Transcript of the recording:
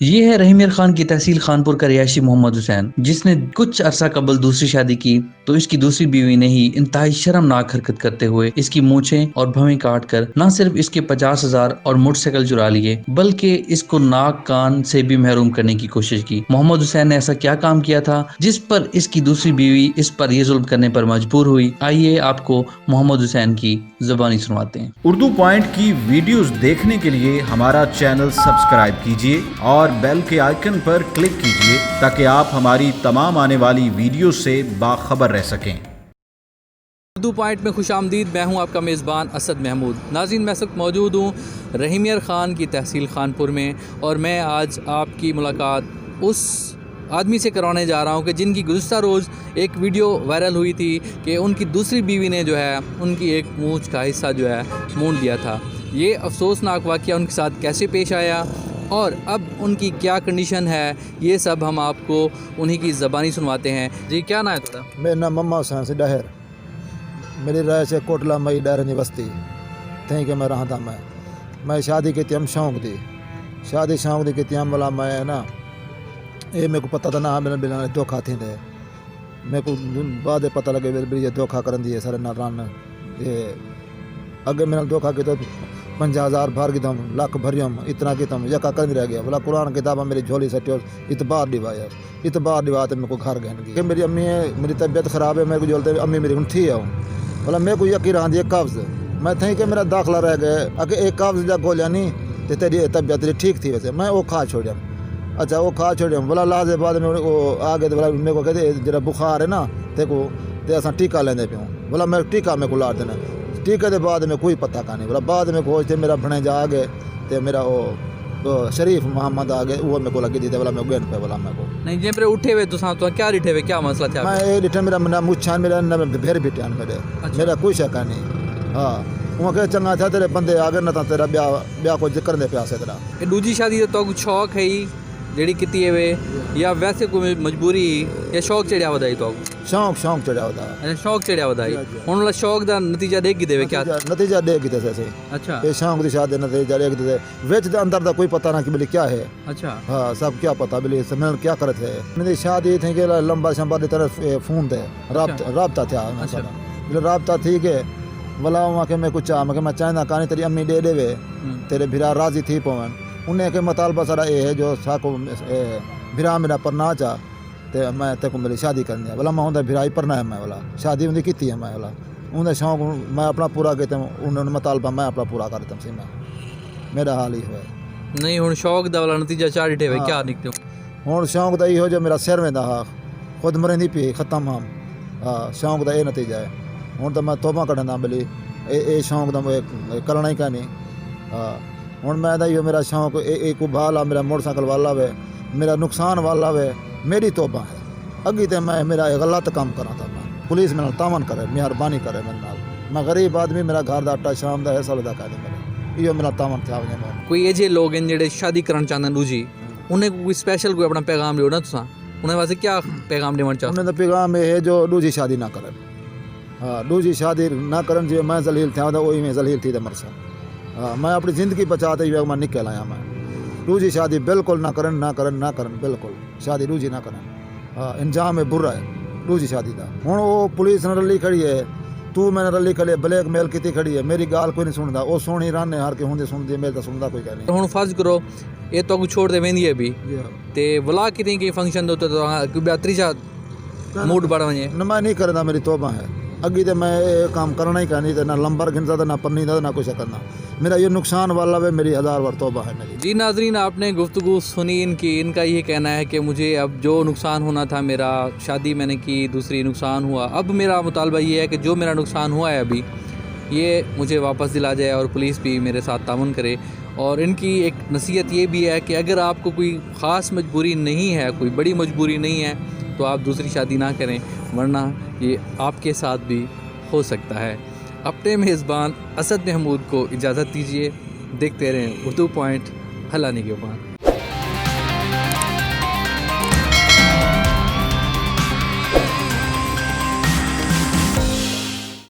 یہ ہے رحیم میر خان کی تحصیل خانپور کا رہائشی محمد حسین، جس نے کچھ عرصہ قبل دوسری شادی کی تو اس کی دوسری بیوی نے ہی انتہائی شرمناک حرکت کرتے ہوئے اس کی مونچھیں اور بھویں کاٹ کر نہ صرف اس کے 50,000 اور موٹر سائیکل چرا لیے بلکہ اس کو ناک کان سے بھی محروم کرنے کی کوشش کی۔ محمد حسین نے ایسا کیا کام کیا تھا جس پر اس کی دوسری بیوی اس پر یہ ظلم کرنے پر مجبور ہوئی؟ آئیے آپ کو محمد حسین کی زبانی سنواتے ہیں۔ اردو پوائنٹ کی ویڈیوز دیکھنے کے لیے ہمارا چینل سبسکرائب کیجیے اور بیل کے آئیکن پر کلک کیجیے تاکہ آپ ہماری تمام آنے والی ویڈیوز سے باخبر رہ سکیں۔ اردو پوائنٹ میں خوش آمدید، میں ہوں آپ کا میزبان اسد محمود۔ ناظرین، میں اس وقت موجود ہوں رحیم میر خان کی تحصیل خانپور میں، اور میں آج آپ کی ملاقات اس آدمی سے کروانے جا رہا ہوں کہ جن کی گزشتہ روز ایک ویڈیو وائرل ہوئی تھی کہ ان کی دوسری بیوی نے جو ہے ان کی ایک مونچھ کا حصہ جو ہے مونڈ دیا تھا۔ یہ افسوسناک واقعہ ان کے ساتھ کیسے پیش آیا اور اب ان کی کیا کنڈیشن ہے، یہ سب ہم آپ کو انہی کی زبانی سنواتے ہیں۔ جی، کیا نام ہے تھا؟ میرا نام محمد حسین سے ڈہر، میری رائے سے کوٹلا مئی ڈہرنی بستی تھیں کہ میں رہا تھا۔ میں شادی کی تیم شوق دی، شادی شوق دی کی تیم والا میں ہے نا، یہ میرے کو پتہ تھا نا میرے بنا دھوکھا تھیں دے، میرے کو بعد پتہ لگے میری یہ دھوکھا کرن دی ہے سارے نہ رن یہ اگے میرا دھوکھا کی تو 50,000 بھر کی تم لاکھ بھریم اتنا کی تم یکا کرن رہ گیا بولا قرآن کتابہ میری جھولی سٹی اور اتبار ڈبایا اتبار ڈباتے میرے کو گھر گہن گئی کہ میری امی ہے، میری طبیعت خراب ہے، میرے کو جولتے امی میری ہوں تھی ہوں بولا میرے کو یقین رہا دی قبض میں تھیں کہ میرا داخلہ رہ گئے اگر ایک قبض جا گولیا نہیں تو تیری طبیعت تیری ٹھیک تھی ویسے میں وہ کھا چھوڑیا۔ اچھا وہ کھا چھوڑیا بولا لاز بعد میں وہ آگے تو بولا میرے کو کہتے جرا بخار ہے نا تے کو تے اساں ٹیکا لیندے پیوں بولا میں ٹیکا میں کو لاڑ دینا ٹیکے دے بعد میں کوئی پتہ کا نہیں بولا بعد میں کوچ تے میرا بھنے جا آگے تے میرا وہ شریف محمد آگے وہ میرے کو لگی دی بولا میں گین پہ بولا میں کو نہیں جی پر اٹھے ہوئے تو کیا ریٹھے ہوئے کیا مسئلہ تھا؟ میں یہ ڈٹھے میرا مچھان میرا بھیر بیٹیان میرے میرا کوئی شکا نہیں۔ ہاں وہ کہ چنگا تھا تیرے بندے آگے نہ تیرا بیاہ کو ذکر دے پیاسے تیرا یہ دوجی شادی تو شوق ہے ہی جیڑی کیتی ہے یا ویسے کوئی مجبوری یا شوق چڑھیا ودائی تو شوق چڑھیا ہوتا ہے۔ اچھا شوق چڑھیا ودائی ہن والا شوق دا نتیجہ دے کی دے کیا نتیجہ دے کی تے سے اچھا یہ شوق دی شادی نتیجہ دے کی تے وچ دے اندر دا کوئی پتہ نہ کہ بلی کیا ہے۔ اچھا ہاں سب کیا پتہ بلی سمجھ کیا کرے تھے میری شادی تھی کہ لمبا شمبا دی طرف فون دے رابطہ تھا بلی رابطہ تھی کہ بلا وہاں کہ میں کچھ میں چاہنا کہانی تیری امی دے دے وے تیرے بھرا راضی تھی پون انہیں کہ مطالبہ سارا یہ ہے جو ساکو بھرا میرا پرنا چاہ تے میں تے کو میری شادی کرنی ہے بولا میں ہوں بھرائی پرنا ہے میں بولا شادی ہوں کیتی ہے میں بولا انہیں شوق میں اپنا پورا کہتے ہوں انہوں نے مطالبہ میں اپنا پورا کرتا ہوں سی میں میرا حال ہی ہوئے نہیں ہوں شوق دا والا نتیجہ چاہ ڈٹھے ہوئے کیا نکتے ہوں شوق دا یہ ہو جو میرا سر میں دا خود مرندی پی ختم ہم شوق دا یہ نتیجہ ہے ہوں تو میں توبہ کٹنا بلی اے شوق دا کرنا ہی کہنی ہوں میں یہ میرا شوق ایک بھالا میرا موٹر سائیکل والا وے میرا نقصان والا وے میری توبہ ہے اگی تے میں میرا غلط کام کرا تھا میں پولیس میرا تعاون کرے مہربانی کرے میرے نال میں غریب آدمی میرا گھر دا آٹا شام دا ہے سال دا کہہ دے میرے یہ میرا تعاون تھا کوئی ایجے لوگ ہیں جڑے شادی کرنا چاہتے ہیں دوجی انہیں کوئی اسپیشل کوئی اپنا پیغام دیو نا تساں انہیں واسطے کیا پیغام دینا چاہتے انہیں تو پیغام یہ ہے جو دوجی شادی نہ کرن ہاں دوجی شادی نہ کرن جی میں ذلیل تھا وہی میں ذلیل تھی تے مرسا ہاں میں اپنی زندگی بچاتے ہی میں نکل آیا میں دوجی شادی بالکل نہ کرن بالکل شادی دوجی نہ کرن ہاں انجام ہے برا ہے دوجی شادی دا ہوں وہ پولیس نے رلی کھڑی ہے تو میں نے رلی کھڑی ہے بلیک میل کیتی کھڑی ہے میری گال کوئی نہیں سندا وہ سونی رانے ہر کے ہوندے سن دی میرے تو سندا کوئی نہیں ہوں فرض کرو یہ تو چھوڑ دے ویندی ہے بھی تے ولا کتنی کی فنکشن دے تو کوئی بہتری چا موڈ بڑھ ونجے نہ میں نہیں کرنا میری توبہ ہے اگی تے میں کام کرنا ہی کرنی تے نہ لمبر گھنتا تھا نہ پرنی تھا نہ کچھ کرنا میرا یہ نقصان والا ہے میری 1000 بار توبہ ہے میری۔ جی ناظرین، آپ نے گفتگو سنی ان کی، ان کا یہ کہنا ہے کہ مجھے اب جو نقصان ہونا تھا میرا شادی میں نے کی دوسری نقصان ہوا، اب میرا مطالبہ یہ ہے کہ جو میرا نقصان ہوا ہے ابھی یہ مجھے واپس دلا جائے اور پولیس بھی میرے ساتھ تعاون کرے۔ اور ان کی ایک نصیحت یہ بھی ہے کہ اگر آپ کو کوئی خاص مجبوری نہیں ہے، کوئی بڑی مجبوری نہیں ہے تو آپ دوسری شادی نہ کریں، ورنہ یہ آپ کے ساتھ بھی ہو سکتا ہے۔ اپنے میزبان اسد محمود کو اجازت دیجیے، دیکھتے رہیں اردو پوائنٹ، ہلانی کے اوپر۔